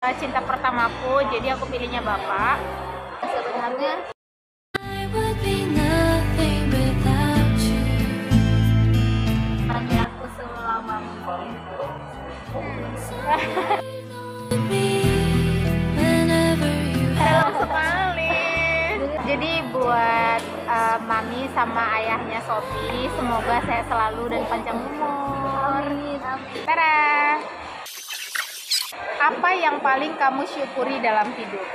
Cinta pertamaku, jadi aku pilihnya bapak. Sebenarnya hanya aku selama Dalam sekali. Jadi buat mami sama ayahnya Sophie, semoga sehat selalu dan panjang umur. amin, amin. Tara. Apa yang paling kamu syukuri dalam hidup?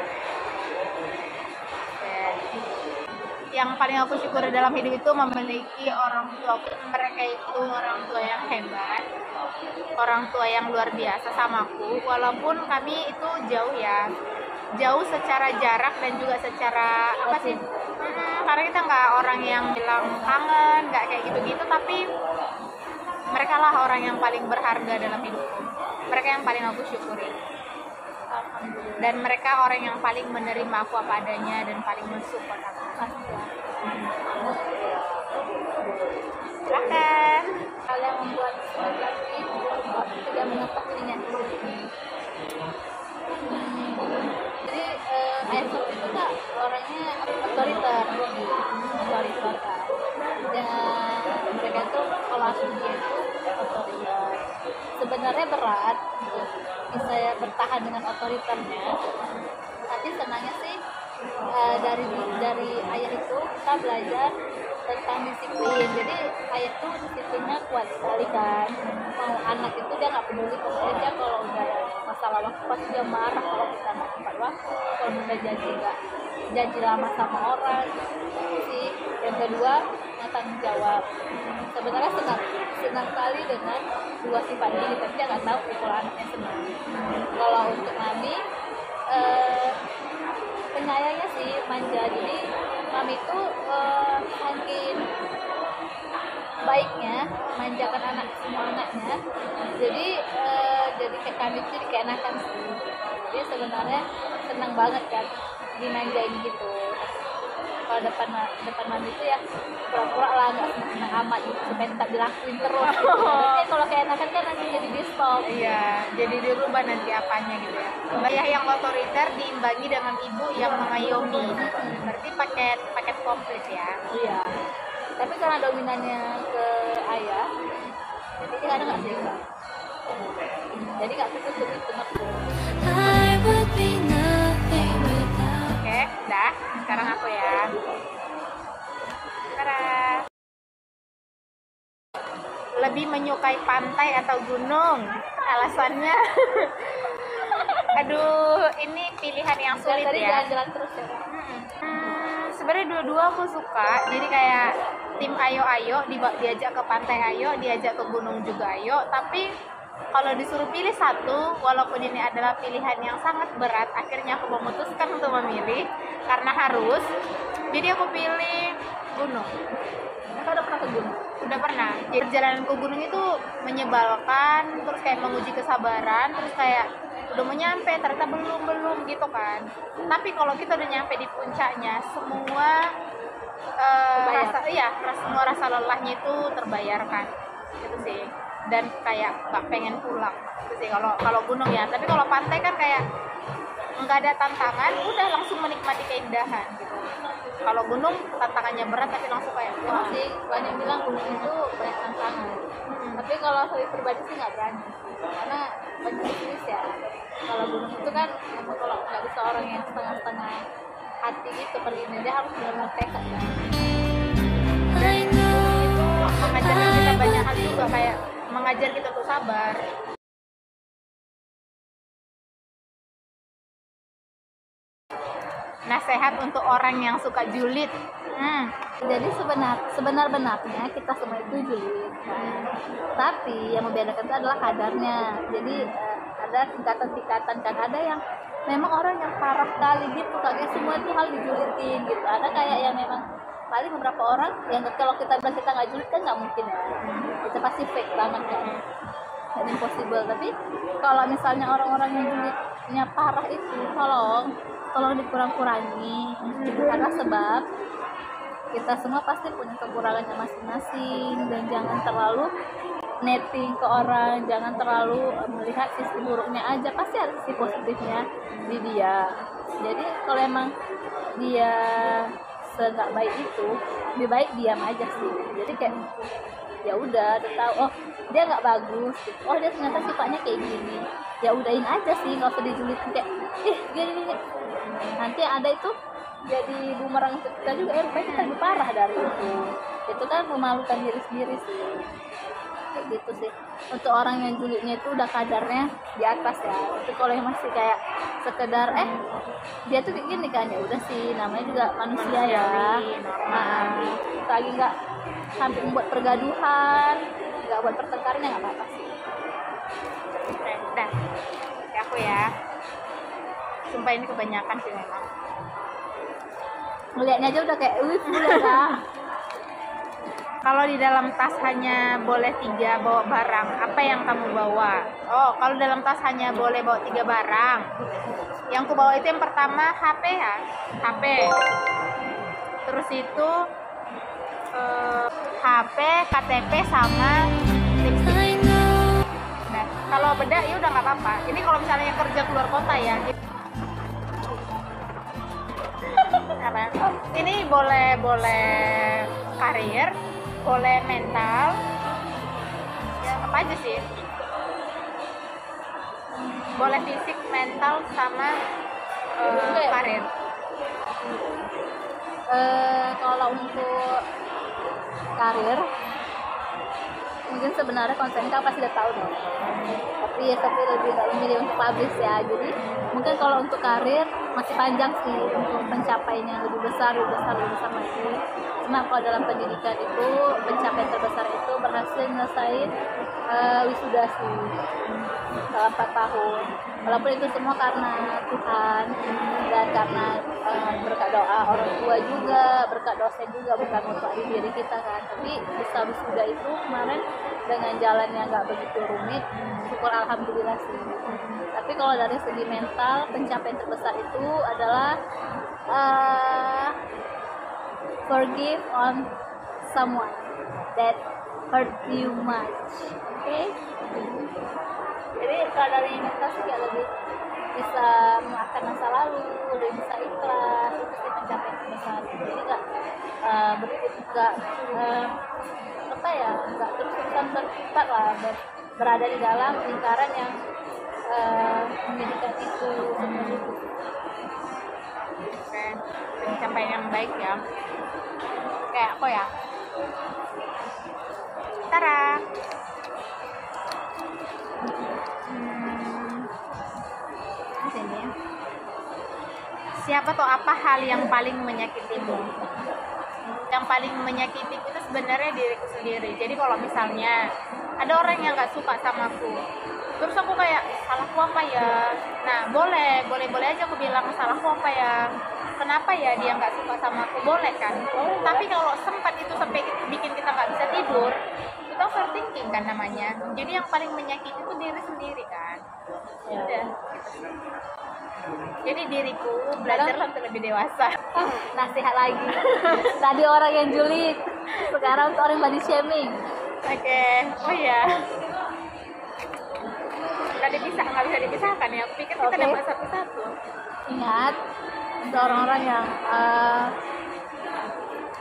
Yang paling aku syukuri dalam hidup itu memiliki orang tua. Mereka itu orang tua yang hebat, orang tua yang luar biasa sama aku. Walaupun kami itu jauh ya, jauh secara jarak dan juga secara apa sih? Karena kita nggak orang yang bilang kangen, nggak kayak gitu-gitu. Tapi mereka lah orang yang paling berharga dalam hidupku. Mereka yang paling aku syukuri. Dan mereka orang yang paling menerima aku apa adanya dan paling mensupport aku. Silakan. Hal yang membuat laki tidak mengetahuinya. Jadi ayah Sophie itu kak orangnya otoriter kan. Dan mereka tuh kalau asuh dia itu otoriter. Sebenarnya berat bisa ya bertahan dengan otoriternya. Tapi senangnya sih dari ayah itu kita belajar tentang disiplin. Jadi ayah tuh disiplinnya kuat sekali kan. Mau anak itu dia nggak peduli, pokoknya dia kalau udah masalah waktu pasti dia marah kalau kita nggak tepat waktu, kalau kita janji lama sama orang. Itu sih. Yang kedua tanggung jawab. Sebenarnya senang sekali dengan dua sifat ini, tapi dia nggak tahu kalau anaknya senang. Kalau untuk mami penyayangnya sih manja. Jadi mami itu saking baiknya manjakan semua anaknya. Jadi kayak kami itu jadi keenakan sih. Jadi sebenarnya senang banget kan dimanjain gitu. Kalau depan mami itu ya pura-pura lah nggak senang amat gitu supaya tetap dilakuin terus gitu. Nanti kalau keenakan kan nanti jadi di stop. Iya, jadi dirubah nanti apanya gitu ya. Ayah yang otoriter diimbangi dengan ibu yang mengayomi. Berarti paket komplit ya. Iya. Tapi karena dominannya ke ayah, jadi kadang nggak seimbang. Jadi nggak tutup itu maksudnya. Oke, dah. Sekarang aku ya. Tara. Lebih menyukai pantai atau gunung? Alasannya? Aduh, ini pilihan yang sulit Tadi ya. jalan-jalan terus ya. Sebenarnya dua-dua aku suka. Jadi kayak tim ayo diajak ke pantai ayo, diajak ke gunung juga ayo. Tapi kalau disuruh pilih satu, walaupun ini adalah pilihan yang sangat berat, akhirnya aku memutuskan untuk memilih karena harus. Jadi aku pilih gunung. Kakak udah pernah ke gunung? Udah pernah. Jadi perjalanan ke gunung itu menyebalkan, terus kayak menguji kesabaran, terus kayak udah mau nyampe ternyata belum gitu kan. Tapi kalau kita udah nyampe di puncaknya, semua semua rasa lelahnya itu terbayarkan gitu sih. Dan kayak nggak pengen pulang gitu sih kalau gunung ya. Tapi kalau pantai kan kayak nggak ada tantangan, udah langsung menikmati keindahan gitu. Kalau gunung tantangannya berat tapi langsung kayak wah. Sih banyak bilang gunung itu banyak tantangan. Tapi kalau saya pribadi sih nggak berani, karena banyak jenis ya. Kalau gunung itu kan emang kalau nggak bisa orang yang setengah-setengah hati gitu perginya, dia harus benar-benar tekad kan. Itu mengajarkan kita banyak hal juga, kayak mengajar kita untuk sabar. Nasihat untuk orang yang suka julid. Jadi sebenar-benarnya kita semua itu julid. Tapi yang membedakan itu adalah kadarnya. Jadi ada tingkatan-tingkatan kan. Ada yang memang orang yang parah kali gitu, kayak semua itu hal dijulitin gitu. Ada kayak yang memang paling beberapa orang yang kalau kita bilang kita nggak julid kan nggak mungkin ya. Kita pasti fake banget kan. Dan impossible. Tapi kalau misalnya orang-orang yang julidnya parah itu, tolong dikurang-kurangi. Karena sebab kita semua pasti punya kekurangannya masing-masing, dan jangan terlalu netting ke orang, jangan terlalu melihat sisi buruknya aja, pasti ada sisi positifnya di dia. Jadi kalau emang dia nggak baik itu, lebih baik diam aja sih. Jadi kayak ya udah tahu oh dia nggak bagus, oh dia ternyata sifatnya kayak gini, ya udahin aja sih, nggak usah dijulitin kayak gini. Nanti ada itu jadi bumerang untuk kita juga, rupanya kita lebih parah dari itu kan memalukan diri sendiri sih, kayak gitu sih. Untuk orang yang julidnya itu udah kadarnya di atas ya. Itu kalau yang masih kayak sekedar dia tuh kayak gini kan, ya udah sih, namanya juga manusia ya. Lagi nggak sampai membuat pergaduhan, nggak buat pertengkaran, ya nggak apa-apa sih. Udah, kayak aku ya. Sumpah ini kebanyakan sih memang. Ngeliatnya aja udah kayak udah kak. Kalau di dalam tas hanya boleh 3 bawa barang, apa yang kamu bawa? Oh, kalau dalam tas hanya boleh bawa 3 barang, yang ku bawa itu yang pertama HP ya, HP. Terus itu HP, KTP sama lipstick. Nah, kalau beda ya udah nggak apa-apa. Ini kalau misalnya kerja keluar kota ya. Apa? Ini boleh karir, boleh mental, ya apa aja sih, boleh fisik, mental, sama karir. Kalau untuk karir mungkin sebenarnya konsennya pasti udah tahu dong, tapi lebih nggak memilih untuk publish ya. Jadi mungkin kalau untuk karir masih panjang sih untuk pencapaiannya lebih besar lagi. Cuma kalau dalam pendidikan itu pencapaian terbesar itu berhasil nyelesain wisuda sih dalam 4 tahun. Walaupun itu semua karena Tuhan dan karena berkat doa orang tua juga, berkat dosen juga, bukan untuk diri kita kan. Tapi bisa wisuda itu kemarin dengan jalan yang nggak begitu rumit, syukur alhamdulillah sih. Tapi kalau dari segi mental, pencapaian terbesar itu adalah forgive on someone that hurt you much. Okay? Jadi kalau dari mental sih kayak lebih bisa memaafkan masa lalu, lebih bisa ikhlas, itu sih pencapaian terbesar. Jadi nggak nggak terus-terusan terjebak lah, berada di dalam lingkaran yang menyedihkan itu seperti itu. Oke, pencapaian yang baik ya. Kayak aku ya. Tara. Sini. Siapa atau apa hal yang paling menyakitimu? Yang paling menyakiti itu sebenarnya diriku sendiri. Jadi kalau misalnya ada orang yang nggak suka sama aku, terus aku kayak salahku apa ya? Nah, boleh aja aku bilang salahku apa ya? Kenapa ya dia nggak suka sama aku? Boleh kan? Tapi kalau sempat itu sampai bikin kita nggak bisa tidur, itu overthinking kan namanya. Jadi yang paling menyakiti itu diri sendiri kan. Udah. Jadi diriku belajarlah untuk lebih dewasa. Nasihat lagi. Tadi orang yang julid, sekarang untuk orang body shaming. Oke. Oh ya. Nggak bisa dipisahkan ya. Aku pikir kita dapat satu-satu. Ingat, untuk orang-orang yang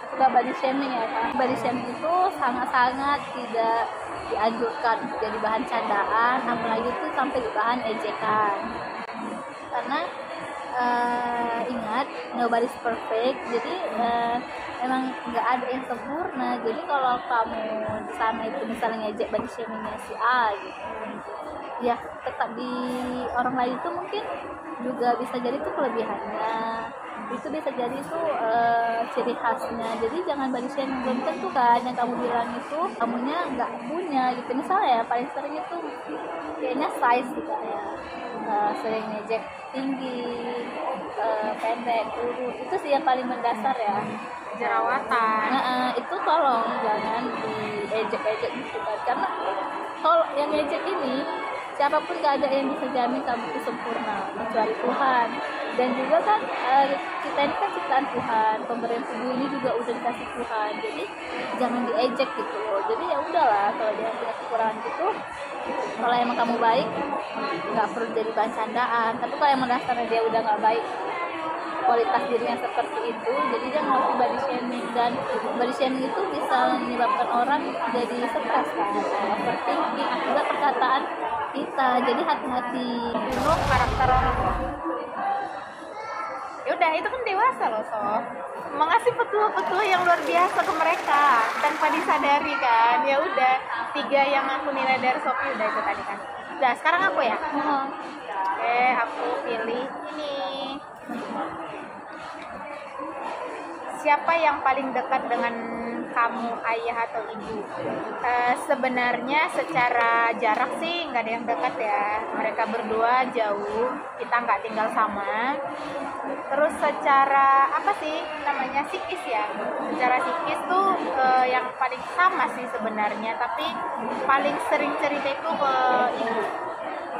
suka body shaming ya kan. Body shaming itu sangat-sangat tidak dianjurkan jadi bahan candaan, apalagi itu sampai bahan ejekan. Karena ingat, nobody's perfect. Jadi emang nggak ada yang sempurna. Jadi kalau kamu di sana itu misalnya ngejek body shamingnya si A gitu, ya tetap di orang lain itu mungkin juga bisa jadi itu kelebihannya, itu bisa jadi itu ciri khasnya. Jadi jangan body shaming, belum tentu kan yang kamu bilang itu kamunya nggak punya gitu. Misalnya ya paling sering itu kayaknya size gitu ya, sering ngejek tinggi, pendek, kurus, itu sih yang paling mendasar ya. Jerawatan. Itu tolong jangan diejek-ejek gitu kan, karena kalau yang ngejek ini siapapun gak ada yang bisa jamin kamu itu sempurna kecuali Tuhan. Dan juga kan kita ini kan ciptaan Tuhan, pemberian tubuh ini juga udah dikasih Tuhan, jadi jangan diejek gitu loh. Jadi ya udahlah, kalau dia punya kekurangan gitu, kalau emang kamu baik nggak perlu jadi bahan candaan. Tapi kalau emang dasarnya dia udah nggak baik, kualitas dirinya seperti itu, jadi dia ngelatih body shaming. Dan body shaming itu bisa menyebabkan orang jadi stres kan, overthinking akibat perkataan kita. Jadi hati-hati. Bunuh karakter orang. Ya udah, itu kan dewasa loh, Sof. Mengasih petua-petua yang luar biasa ke mereka tanpa disadari kan. Ya udah, 3 yang aku nilai dari Sophie udah itu tadi kan. Udah, sekarang aku ya. Oke, aku pilih ini. Siapa yang paling dekat dengan kamu, ayah atau ibu? Sebenarnya secara jarak sih nggak ada yang dekat ya. Mereka berdua jauh, kita nggak tinggal sama. Terus secara apa sih namanya, psikis ya? Secara psikis tuh yang paling sama sih sebenarnya, tapi paling sering cerita itu ke ibu.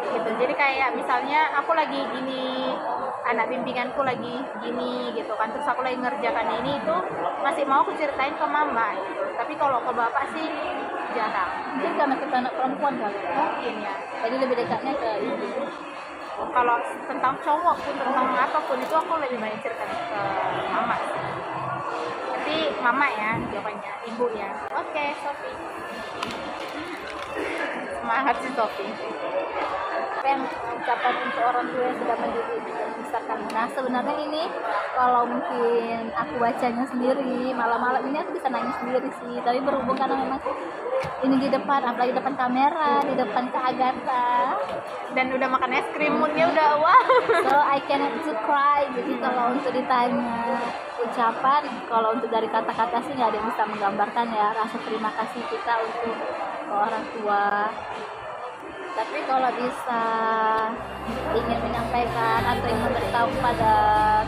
Gitu. Jadi kayak misalnya aku lagi gini, anak bimbinganku lagi gini gitu kan, terus aku lagi ngerjakan ini, itu masih mau aku ceritain ke mama gitu. Tapi kalau ke bapak sih jarang. Mungkin karena kita anak perempuan kali ya, Mungkin ya. jadi lebih dekatnya ke ibu. Kalau tentang cowok pun, tentang apapun itu aku lebih banyak cerita ke mama sih. Tapi mama ya jawabannya, ibu ya. Oke, Sophie. Semangat sih Sophie. Apa yang ucapan untuk orang tua yang sudah mendidik dan membesarkan. Nah sebenarnya ini kalau mungkin aku bacanya sendiri malam-malam ini aku bisa nangis sendiri sih, tapi berhubung karena memang ini di depan, apalagi depan kamera, di depan Kak Agatha, dan udah makan es krim, moodnya udah wah. so I cannot to cry. Jadi kalau untuk ditanya ucapan, kalau untuk dari kata-kata sih nggak ada yang bisa menggambarkan ya rasa terima kasih kita untuk orang tua. Tapi kalau bisa ingin menyampaikan atau ingin memberitahu pada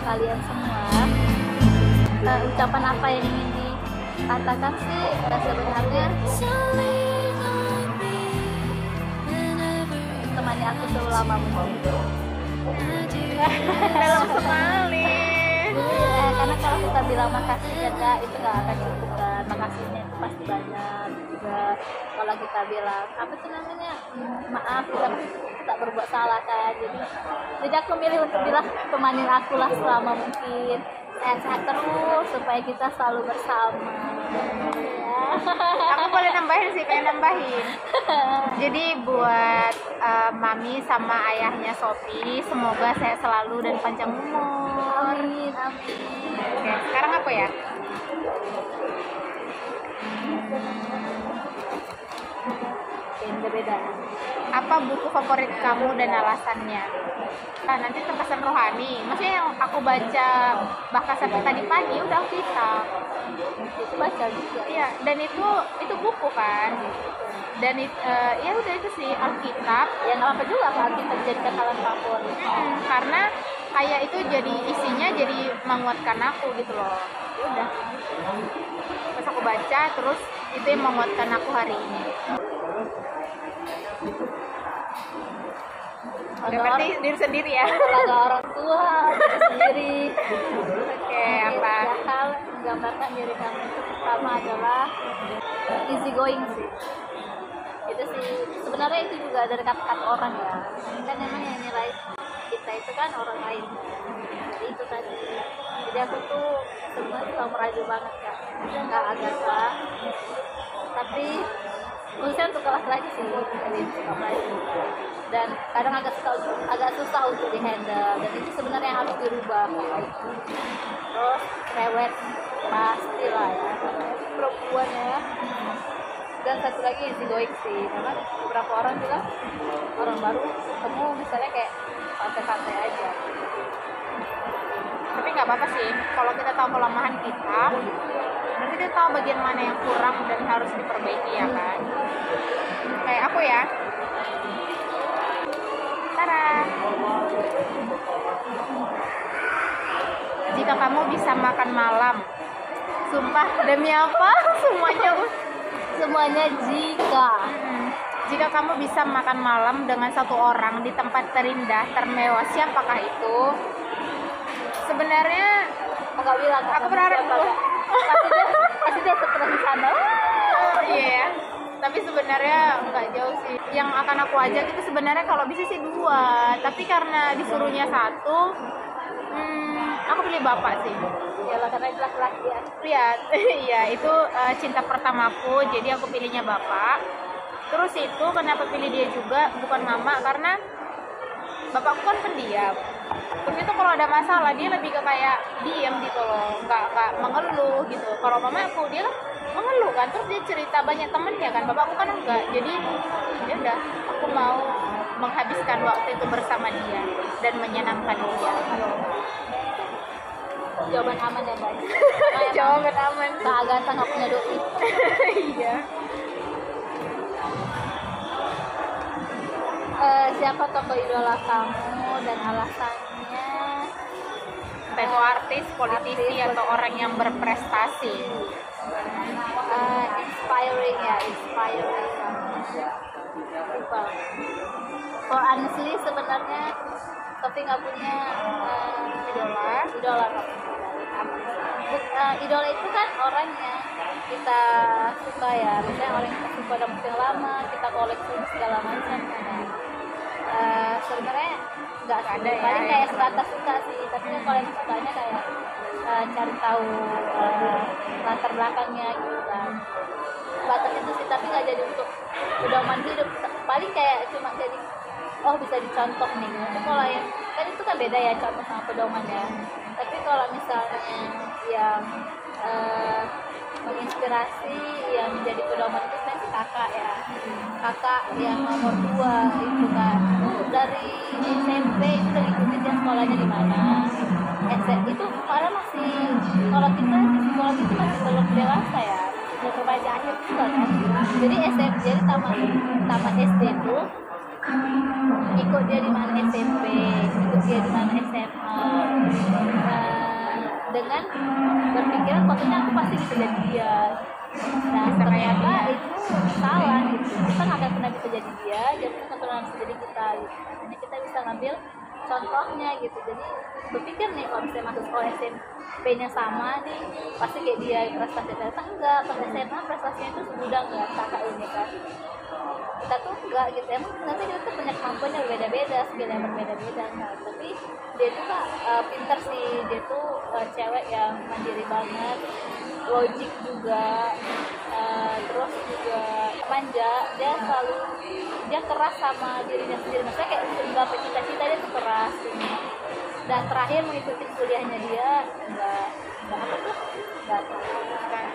kalian semua, ucapan apa yang ingin dikatakan sih sebenarnya temani aku selama mungkin. Dalam sekali. Karena kalau kita bilang makasih ya Kak, itu nggak akan cukup kan, makasihnya itu pasti banyak juga. Kalau kita bilang apa sih namanya, maaf kita tak berbuat salah kan, jadi aku milih untuk bilang temanin aku lah selama mungkin, sehat-sehat terus supaya kita selalu bersama ya. Aku boleh nambahin sih, pengen nambahin. Jadi buat mami sama ayahnya Sophie, semoga sehat selalu dan panjang umur. Amin, amin. Oke, sekarang apa ya? Beda. Apa buku favorit kamu dan alasannya? Nah, nanti terkesan rohani. Maksudnya yang aku baca bahkan sampai tadi pagi udah kitab. Itu baca juga. Iya, dan itu buku kan. Dan ya udah itu sih Alkitab. Ya nggak apa juga kalau kita dijadikan hal favorit. Karena kayak itu jadi isinya jadi menguatkan aku gitu loh. Ya udah. Pas aku baca terus itu yang menguatkan aku hari ini. Udah berarti diri sendiri ya. Olahraga orang tua, diri sendiri. Oke, apa? Tiga hal menggambarkan diri kamu itu pertama adalah easy going sih. Itu sih sebenarnya itu juga dari kata-kata orang ya. Kan memang yang nilai kita itu kan orang lain. Jadi itu tadi. Jadi aku tuh sebenarnya suka merayu banget ya. Nggak Agatha. Tapi khususnya untuk laki-laki sih, jadi suka merayu. Dan kadang agak susah untuk dihandle, dan itu sebenarnya yang harus dirubah. Terus rewet pasti lah ya, perempuan ya. Dan satu lagi easy going sih, karena beberapa orang bilang orang baru ketemu misalnya kayak santai-santai aja. Tapi nggak apa-apa sih, kalau kita tahu kelemahan kita, berarti kita tahu bagian mana yang kurang dan harus diperbaiki ya kan. Kayak aku ya. Tara. Jika kamu bisa makan malam, sumpah demi apa? Semuanya jika. Jika kamu bisa makan malam dengan satu orang di tempat terindah, termewah, siapakah itu? sebenarnya Enggak bilang aku berharap dulu. pasti dia setelah di sana. Iya, tapi sebenarnya nggak jauh sih. Yang akan aku ajak itu sebenarnya kalau bisa sih 2, tapi karena disuruhnya 1, aku pilih bapak sih. Yalah, karena itu laki-laki ya. Lihat, iya itu cinta pertamaku, jadi aku pilihnya bapak. Terus itu kenapa pilih dia juga bukan mama, karena bapakku kan pendiam. Terus itu kalau ada masalah dia lebih ke kayak diam gitu loh, nggak mengeluh gitu. Kalau mamaku dia kan mengeluh kan, terus dia cerita banyak temennya kan. Bapakku kan enggak, jadi ya udah aku mau menghabiskan waktu itu bersama dia dan menyenangkan dia. Jawaban aman ya guys. Jawaban aman. Kak Agatha nggak punya doi. Iya. Siapa tokoh idola kamu dan alasannya? Entah itu artis, politisi, atau orang yang berprestasi. Inspiring ya, inspiring. For honestly sebenarnya tapi nggak punya idola. Idola itu kan orang yang kita suka ya, misalnya orang yang kita suka dalam film lama, kita koleksi segala macam kan. Sebenarnya nggak ada ya, paling kayak sebatas suka sih, tapi kalau yang sukanya kayak cari tahu latar belakangnya gitu kan. Sebatas itu sih, tapi nggak jadi untuk pedoman hidup, paling kayak cuma jadi oh bisa dicontoh nih gitu. Kalau yang kan itu kan beda ya contoh sama pedoman ya. Tapi kalau misalnya yang menginspirasi yang menjadi pedoman itu sebenarnya kakak ya, kakak yang nomor 2 itu kan dari SMP itu udah ngikutin dia sekolahnya di mana. Itu malah masih, kalau kita di sekolah itu masih belum dewasa ya, belum remaja akhir juga kan. Jadi SMP, jadi tamat SD itu ikut dia di mana SMP, ikut dia di mana SMA, dengan berpikiran pokoknya aku pasti bisa jadi dia. Nah ternyata itu salah gitu, kita nggak akan pernah bisa jadi dia, jadi kita pernah bisa jadi kita gitu. Hanya kita bisa ngambil contohnya gitu. Jadi berpikir nih kalau misalnya masuk sekolah SMP-nya sama nih, pasti kayak dia prestasi ternyata enggak, pas SMA prestasinya itu segudang ya kakak ini kan. Kita tuh enggak gitu, emang nanti kita tuh punya kemampuan yang berbeda-beda, skill yang berbeda-beda kan. Tapi dia tuh kak pintar sih, dia tuh cewek yang mandiri banget, logik juga, terus juga manja. Dia keras sama dirinya sendiri, maksudnya kayak menggapai cita-cita dia tuh keras gitu. Dan terakhir mengikuti kuliahnya dia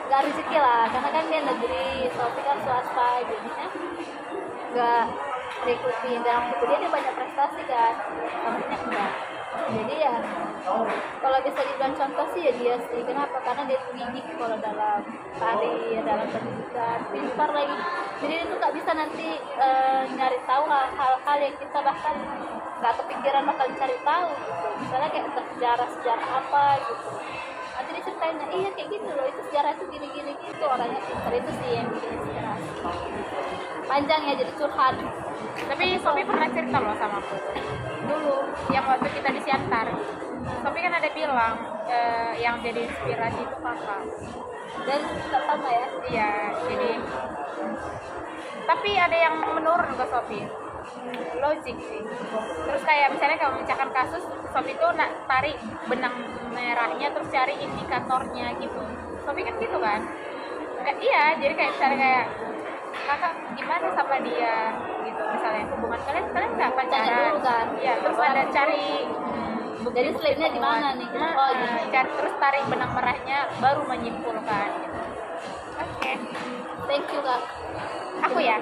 nggak rezeki lah, karena kan dia negeri, tapi kan swasta, jadinya nggak mengikuti. Dalam kuliah dia banyak prestasi kan, maksudnya enggak. Jadi ya kalau bisa dibilang contoh sih ya dia sih. Kenapa? Karena dia gigih kalau dalam karir, dalam pendidikan, pintar lagi. Jadi itu nggak bisa nanti nyari tahu hal-hal yang kita bahkan nggak kepikiran bakal cari tahu gitu. Misalnya kayak sejarah apa gitu, nanti diceritain, iya kayak gitu loh, itu sejarah itu gini-gini gitu. Orangnya pintar, itu sih yang bikin inspirasi. Panjang ya jadi curhat. Tapi Sophie pernah cerita loh sama aku dulu, yang waktu kita di Siantar. Sophie kan ada bilang yang jadi inspirasi itu kakak. Dan tak sama ya. Iya, jadi tapi ada yang menurun ke Sophie, logik sih. Terus kayak misalnya kalau memecahkan kasus, Sophie itu nak tarik benang merahnya, terus cari indikatornya gitu. Sophie kan gitu kan. Iya, jadi kayak misalnya kayak kakak gimana sama dia gitu, misalnya hubungan kalian nggak pacaran kan? Iya, terus ada cari jadi slide-nya di mana nih? Oh, cari, terus tarik benang merahnya, baru menyimpulkan gitu. Oke. Thank you kak. Aku ya.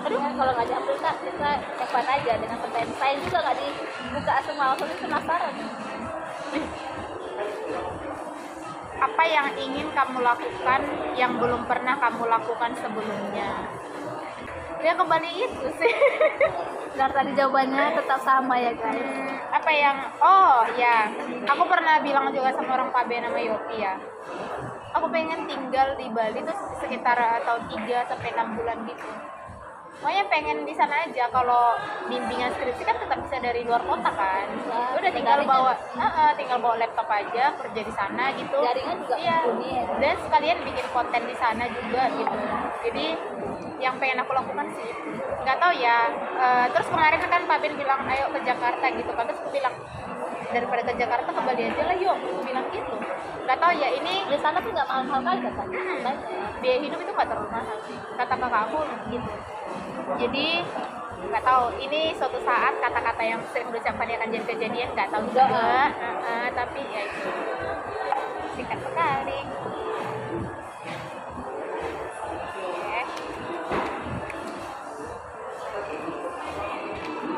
Aduh, kalau nggak diambil kak, kita cepat aja dengan pertanyaan. Saya juga nggak dibuka semua, soalnya penasaran. Apa yang ingin kamu lakukan yang belum pernah kamu lakukan sebelumnya? Ya kembali itu sih. Dari tadi jawabannya tetap sama ya guys. Apa yang, oh ya, aku pernah bilang juga sama orang Pak B nama Yopi ya. Aku pengen tinggal di Bali tuh sekitar tahun 3 sampai 6 bulan gitu. Pokoknya pengen di sana aja. Kalau bimbingan skripsi kan tetap bisa dari luar kota kan. Bisa. Udah tinggal bawa laptop aja, kerja di sana gitu. Jaringan juga Iya. mumpuni ya. Dan sekalian bikin konten di sana juga gitu. Jadi yang pengen aku lakukan sih, nggak tahu ya. Terus kemarin kan Pak Ben bilang ayo ke Jakarta gitu kan. Terus aku bilang daripada ke Jakarta ke Bali aja lah yuk. Aku bilang gitu. Nggak tahu ya ini Di sana tuh nggak mahal-mahal kali katanya. biaya hidup itu nggak terlalu mahal sih, kata kakak aku gitu. Jadi nggak tahu ini suatu saat kata-kata yang sering diucapkan akan jadi kejadian, nggak tahu juga. Tapi ya itu singkat sekali.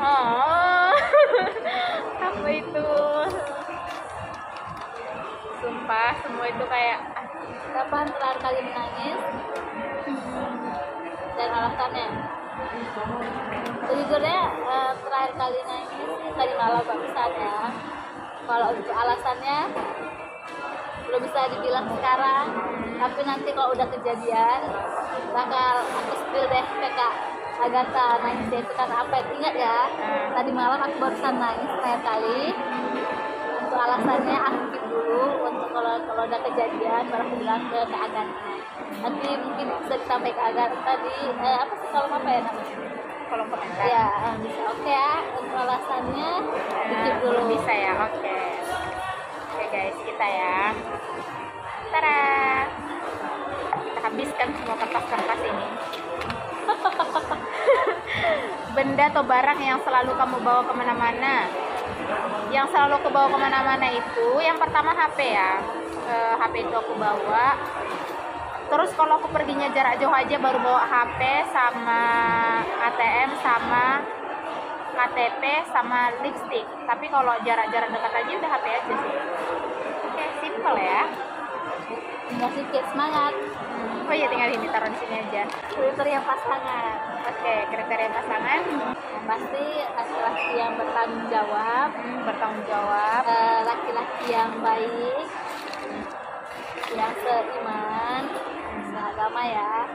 Oh, apa itu? Sumpah semua itu kayak Kapan terakhir kali menangis? Dan alasannya? Sejujurnya terakhir kali nangis sih tadi malam barusan ya. Kalau untuk alasannya belum bisa dibilang sekarang, tapi nanti kalau udah kejadian bakal aku spill deh ke Kak Agatha nangisnya itu karena apa? Ingat ya, tadi malam aku barusan nangis terakhir kali. Untuk alasannya aku keep dulu, untuk kalau udah kejadian baru aku bilang ke Kak Agatha. Nanti mungkin bisa disampaikan ke Agatha tadi apa sih kalau apa ya namanya? kolom komentar. Ya bisa. Oke ya, untuk alasannya keep dulu. Bisa ya, oke. Oke guys, kita ya. Tada. Kita habiskan semua kertas-kertas ini. Benda atau barang yang selalu kamu bawa kemana-mana. Yang selalu aku bawa kemana-mana itu, yang pertama HP ya. HP itu aku bawa. Terus kalau aku perginya jarak jauh aja baru bawa HP sama ATM sama KTP sama lipstick. Tapi kalau jarak-jarak dekat aja udah HP aja sih. Oke, simple ya. Tinggal sedikit semangat. Oh iya, tinggal ini taruh di sini aja. Kriteria pasangan. Oke, kriteria pasangan Yang pasti laki-laki yang bertanggung jawab, bertanggung jawab, laki-laki yang baik, yang seiman, seagama ya,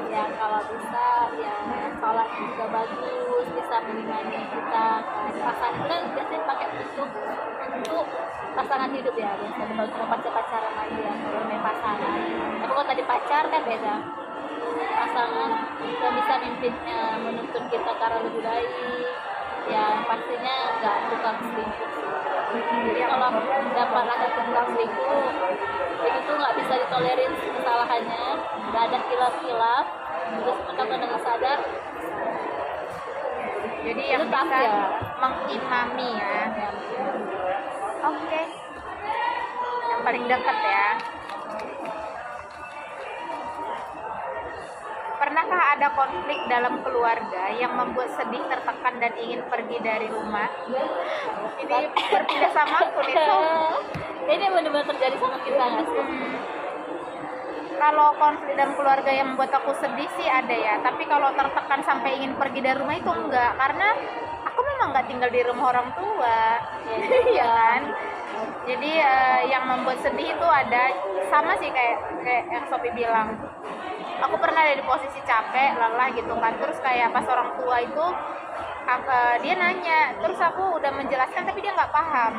yang kalau bisa ya sholat juga bagus, bisa menemani kita kan. Pasangan kan biasanya pakai untuk pasangan hidup ya, biasanya kalau cuma pacaran lagi ya, kalau main pasangan. Tapi kalau tadi pacar kan beda. Pasangan yang bisa menuntun kita ke arah lebih baik, ya pastinya nggak tukang selingkuh. Jadi kalau dapat laki-laki tukang selingkuh, itu tuh nggak bisa ditolerin kesalahannya, nggak ada kilaf-kilaf, terus mereka dengan sadar. jadi yang Itu tough bisa ya. mengimami ya. Oke, yang paling dekat ya. Pernahkah ada konflik dalam keluarga yang membuat sedih, tertekan, dan ingin pergi dari rumah? Ini berpindah sama aku nih, so. Ini benar-benar terjadi sama kita nggak sih? Kalau konflik dalam keluarga yang membuat aku sedih sih ada ya. Tapi kalau tertekan sampai ingin pergi dari rumah itu enggak. Karena aku memang nggak tinggal di rumah orang tua. Iya kan? Jadi yang membuat sedih itu ada, sama sih kayak yang Sophie bilang. Aku pernah ada di posisi capek, lelah gitu kan. Terus kayak pas orang tua itu dia nanya, terus aku udah menjelaskan tapi dia nggak paham.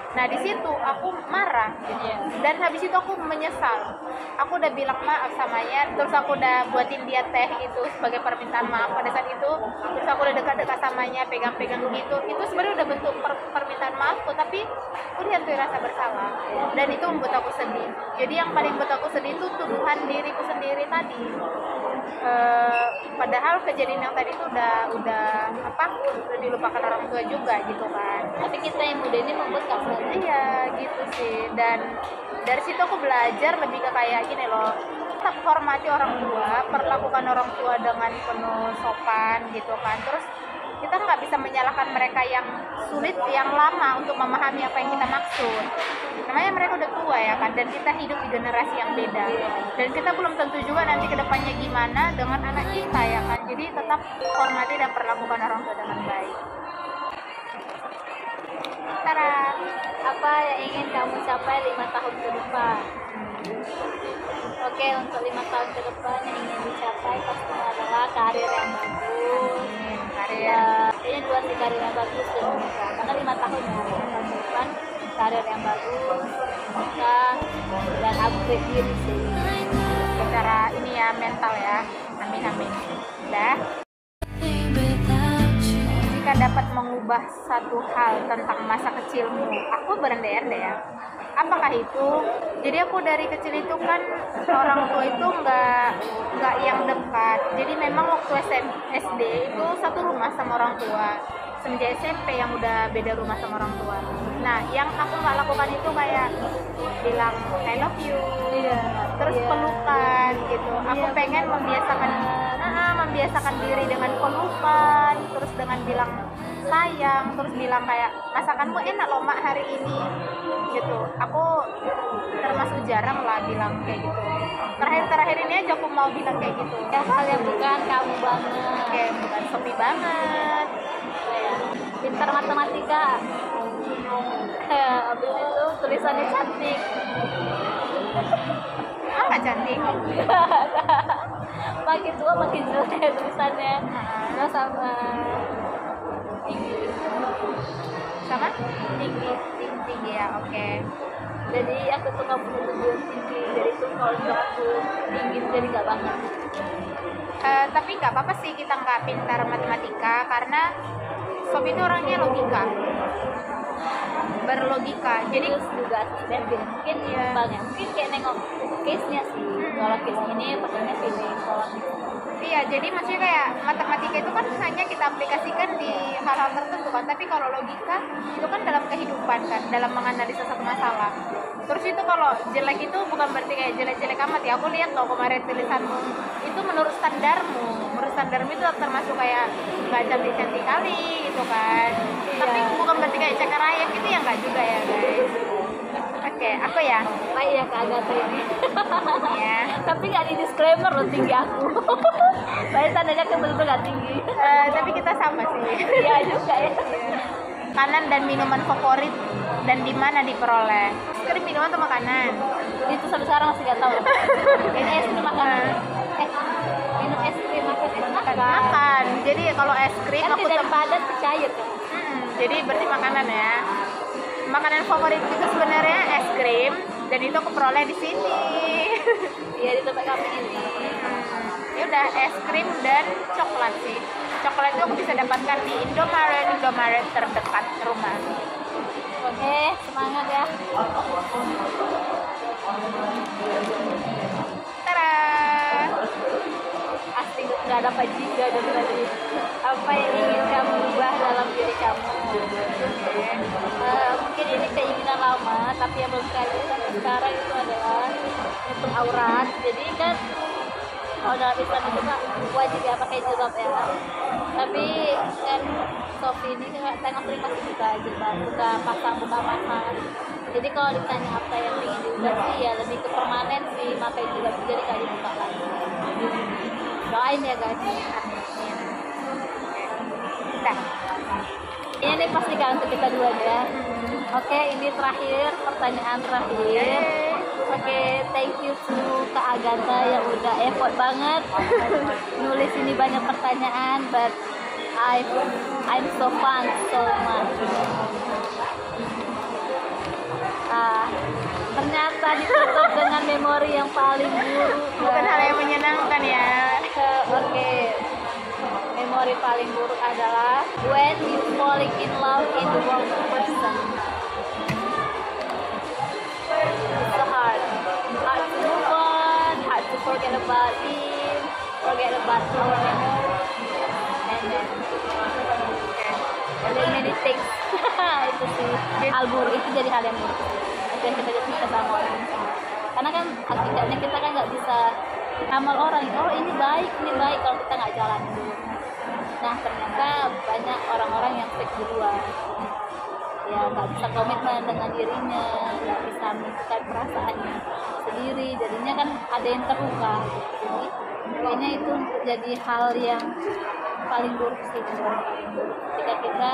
Nah di situ aku marah gitu ya. Dan habis itu aku menyesal. Aku udah bilang maaf samanya, terus aku udah buatin dia teh gitu sebagai permintaan maaf pada saat itu. Terus aku udah dekat-dekat samanya, pegang-pegang gitu. Itu sebenarnya udah bentuk permintaan maafku, tapi aku dihantui rasa bersalah. Dan itu membuat aku sedih. Jadi yang paling membuat aku sedih itu tuduhan diriku sendiri tadi. Padahal kejadian yang tadi itu udah dilupakan orang tua juga gitu kan. Tapi kita yang muda ini membuat kamu Iya gitu sih. Dan dari situ aku belajar lebih ke kayak gini loh, tetap hormati orang tua, perlakukan orang tua dengan penuh sopan gitu kan. Terus kita nggak bisa menyalahkan mereka yang sulit, yang lama untuk memahami apa yang kita maksud. Namanya mereka udah tua ya kan, dan kita hidup di generasi yang beda. Dan kita belum tentu juga nanti kedepannya gimana dengan anak kita ya kan. Jadi tetap hormati dan perlakukan orang tua dengan baik. Tara. apa yang ingin kamu capai 5 tahun ke depan? Oke, untuk 5 tahun ke depan yang ingin dicapai pastinya adalah karir yang bagus, kayaknya dua sih karir yang bagus dan menikah, karena 5 tahun ya tahun depan karir yang bagus, menikah dan upgrade diri sih secara ini ya, mental ya. Amin amin. Dah. Jika dapat mengubah satu hal tentang masa kecilmu, aku berandai-andai ya. Apakah itu? Jadi aku dari kecil itu kan orang tua itu nggak yang dekat. Jadi memang waktu SD itu satu rumah sama orang tua. Semenjak SMP yang udah beda rumah sama orang tua. Nah, yang aku nggak lakukan itu kayak bilang I love you, terus pelukan gitu. Aku pengen membiasakan diri dengan pelukan, terus dengan bilang sayang, terus bilang kayak masakanmu enak loh mak hari ini gitu. Aku termasuk jarang lah bilang kayak gitu. Terakhir ini aja aku mau bilang kayak gitu ya, hal yang bukan kamu banget, kayak bukan Sophie banget ya. Pintar matematika, habis itu tulisannya cantik. nggak cantik. Makin tua makin jelek tulisannya. Terus sama Sama tinggi ya, oke. jadi aku tuh nggak punya tujuan tinggi, jadi tuh kalau aku tinggi jadi nggak banget. Tapi nggak apa-apa sih kita nggak pintar matematika, karena Sophie itu orangnya logika, berlogika. Jadi Terus juga mungkin banyak, mungkin kayak nengok case nya sih. Kalau case ini pastinya sini, kalau iya, jadi maksudnya kayak matematika itu kan hanya kita aplikasikan di hal-hal tertentu kan, tapi kalau logika itu kan dalam kehidupan kan, dalam menganalisa satu masalah. Terus itu kalau jelek itu bukan berarti kayak jelek-jelek amat ya. Aku lihat loh kemarin tulisanmu itu menurut standarmu itu termasuk kayak nggak cantik-cantik kali gitu kan. Iya. Tapi bukan berarti kayak cakar ayam gitu ya, nggak juga ya guys. Oke, aku ya. baik ya Kak Agatha ini. Ya. Tapi nggak di disclaimer loh tinggi aku. Saya tandanya kan betul nggak tinggi. Tapi kita sama sih. Iya juga ya. Makanan dan minuman favorit dan di mana diperoleh? Krim minuman atau makanan? Itu sampai sekarang masih nggak tahu. Ini es krim makanan. Minum es krim makan. Makan. Jadi kalau es krim Kan aku tidak padat cair kan. jadi berarti makanan ya. Makanan favorit itu sebenarnya es krim, dan itu aku peroleh di sini. Iya di tempat kami ini. Ya udah, es krim dan coklat sih. Coklat itu aku bisa dapatkan di Indomaret terdekat rumah. Oke, semangat ya. Tada! Asli nggak dapat juga dari apa yang ingin kamu ubah dalam diri kamu. Mungkin ini keinginan lama, tapi yang belum terrealisasi sekarang itu adalah untuk aurat. Jadi kan kalau dalam Islam itu kan wajib ya pakai jilbab ya. Tapi kan Sophie ini kan tengok sering kasih buka jilbab, buka pasang. Jadi kalau ditanya apa yang ingin diubah sih ya lebih ke permanen sih, pakai jilbab jadi nggak dibuka lagi. Doain ya guys. Dah. Ini pasti kan untuk kita dua ya. Oke, ini terakhir, pertanyaan terakhir. Oke, thank you to Kak Agatha yang udah effort banget nulis ini banyak pertanyaan, but I'm so fun so much. Ternyata ditutup dengan memori yang paling buruk. Bukan hal yang menyenangkan ya. Oke. Memori paling buruk adalah when you falling in love in the wrong person. It's so hard to move on, hard to forget about him, forget about our memories, and then many things. Itu sih hal buruk, itu jadi hal yang buruk. Itu yang kita jadi sama orang. Karena kan hakikatnya kita kan nggak bisa amal orang, oh ini baik kalau kita nggak jalan dulu. Nah ternyata banyak orang-orang yang fake duluan, ya nggak bisa komitmen dengan dirinya, nggak bisa menentukan perasaannya sendiri, jadinya kan ada yang terluka. Jadi kayaknya itu jadi hal yang paling buruk sih, ketika kita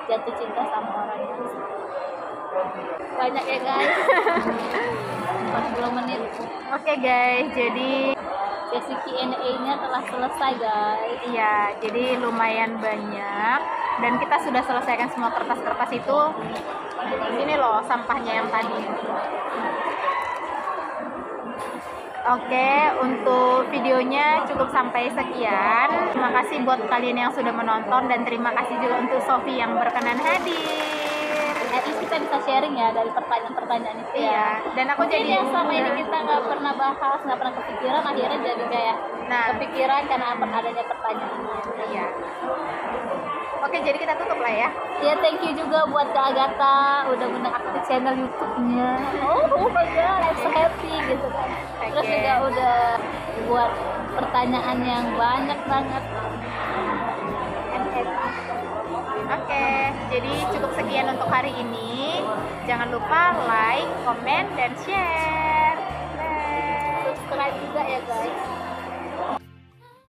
jatuh cinta sama orang yang banyak ya guys. 40 menit. Oke guys, jadi sesi Q&A-nya telah selesai guys. Iya, jadi lumayan banyak dan kita sudah selesaikan semua kertas-kertas itu. Ini loh sampahnya yang tadi. Oke, untuk videonya cukup sampai sekian. Terima kasih buat kalian yang sudah menonton dan terima kasih juga untuk Sofi yang berkenan hadir. Jadi kita bisa sharing ya dari pertanyaan-pertanyaan itu Iya, ya. dan aku Mungkin jadi yang sama ini kita nggak pernah bahas, nggak pernah kepikiran, akhirnya jadi kayak kepikiran karena adanya pertanyaan. Iya. Oke, jadi kita tutup lah ya. Ya, thank you juga buat Kak Agatha udah mengaktif channel YouTube-nya. Oh my god, I'm so happy gitu kan. Terus juga udah buat pertanyaan yang banyak banget. Oke, jadi cukup sekian untuk hari ini. Jangan lupa like, komen, dan share. Subscribe juga ya guys.